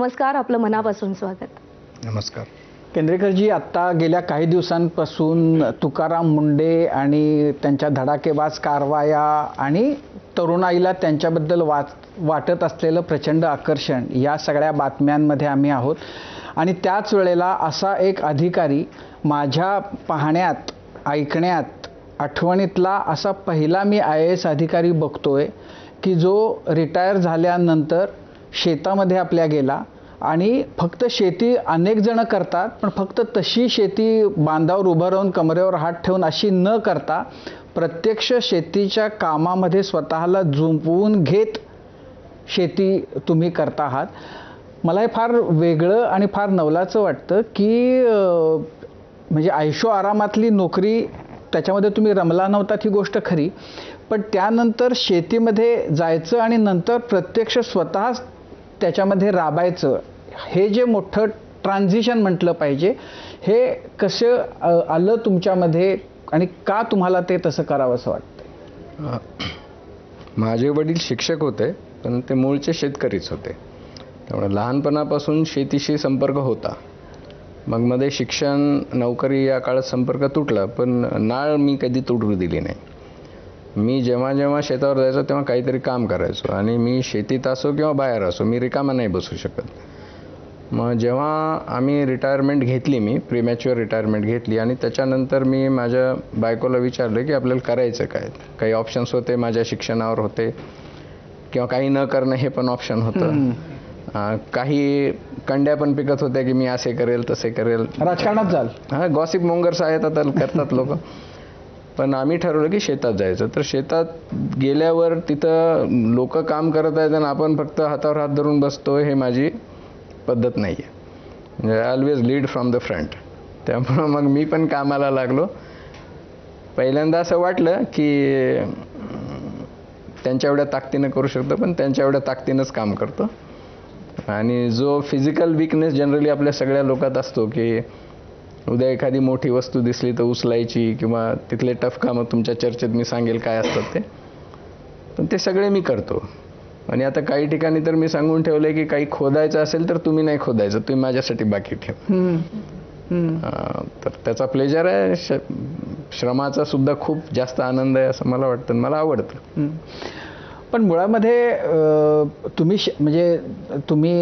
नमस्कार, आपलं मनापासून स्वागत. नमस्कार. केंद्रेकरजी, आत्ता गेल्या काही दिवसांपासून तुकाराम मुंडे आणि त्यांच्या धडाकेबाज कारवाया आणि तरुणाईला त्यांच्याबद्दल वाटत असलेलं प्रचंड आकर्षण, या सगळ्या बातम्यांमध्ये आम्ही आहोत. आणि त्याच वेळेला असा एक अधिकारी माझ्या पाहण्यात, ऐकण्यात, आठवणीतला असा पहिला मी IAS अधिकारी बघतोय की जो रिटायर झाल्यानंतर शेतामध्ये आपल्या गेला आणि फक्त शेती अनेक जण करतात, पण फक्त तशी शेती बांधावर उभं राहून कमरेवर हात ठेवून अशी न करता प्रत्यक्ष शेतीच्या कामामध्ये स्वतःला जुंपवून घेत शेती तुम्ही करता आहात. मला हे फार वेगळं आणि फार नवलाचं वाटतं की म्हणजे आयुष्य आरामातली नोकरी, त्याच्यामध्ये तुम्ही रमला नव्हतात ही गोष्ट खरी, पण त्यानंतर शेतीमध्ये जायचं आणि नंतर प्रत्यक्ष स्वतः त्याच्यामध्ये राबायचं, हे जे मोठं ट्रान्झिशन म्हटलं पाहिजे, हे कसं आलं तुमच्यामध्ये आणि का तुम्हाला ते तसं करावंसं वाटतं? माझे वडील शिक्षक होते, पण ते मूळचे शेतकरीच होते. त्यामुळे लहानपणापासून शेतीशी संपर्क होता. मग मध्ये शिक्षण, नोकरी या काळात संपर्क तुटला, पण नाळ मी कधी तुटू दिली नाही. मी जेव्हा जेव्हा शेतावर जायचो तेव्हा काहीतरी काम करायचो आणि मी शेतीत असो किंवा बाहेर असो, मी रिकामा नाही बसू शकत. मग जेव्हा आम्ही रिटायरमेंट घेतली, मी प्रीमॅच्युअर रिटायरमेंट घेतली आणि त्याच्यानंतर मी माझ्या बायकोला विचारलं की आपल्याला करायचं काय. काही ऑप्शन्स होते, माझ्या शिक्षणावर होते, किंवा काही न करणं हे पण ऑप्शन होतं. काही कंड्या पण पिकत होत्या की मी असे करेल तसे करेल, राजकारणात जाल. हां, गॉसिप मोंगर्स आहेत आता, करतात लोक. पण आम्ही ठरवलं की शेतात जायचं. तर शेतात गेल्यावर तिथं लोक काम करत आहेत आणि आपण फक्त हातावर हात धरून बसतोय, हे माझी पद्धत नाही आहे. म्हणजे I always lead from the front. त्यामुळं मग मी पण कामाला लागलो. पहिल्यांदा असं वाटलं की त्यांच्या एवढ्या ताकदीनं करू शकतो, पण त्यांच्या एवढ्या ताकदीनंच काम करतो. आणि जो फिजिकल वीकनेस जनरली आपल्या सगळ्या लोकात असतो की उद्या एखादी मोठी वस्तू दिसली तर उचलायची, किंवा तिथले टफ कामं तुमच्या चर्चेत मी सांगेल काय असतात ते, पण ते सगळे मी करतो. आणि आता काही ठिकाणी तर मी सांगून ठेवलं की काही खोदायचं असेल तर तुम्ही नाही खोदायचं, तुम्ही माझ्यासाठी बाकी ठेवा. तर त्याचा प्लेजर आहे, श्रमाचा सुद्धा खूप जास्त आनंद आहे असं मला वाटतं, मला आवडतं. पण मुळामध्ये तुम्ही म्हणजे तुम्ही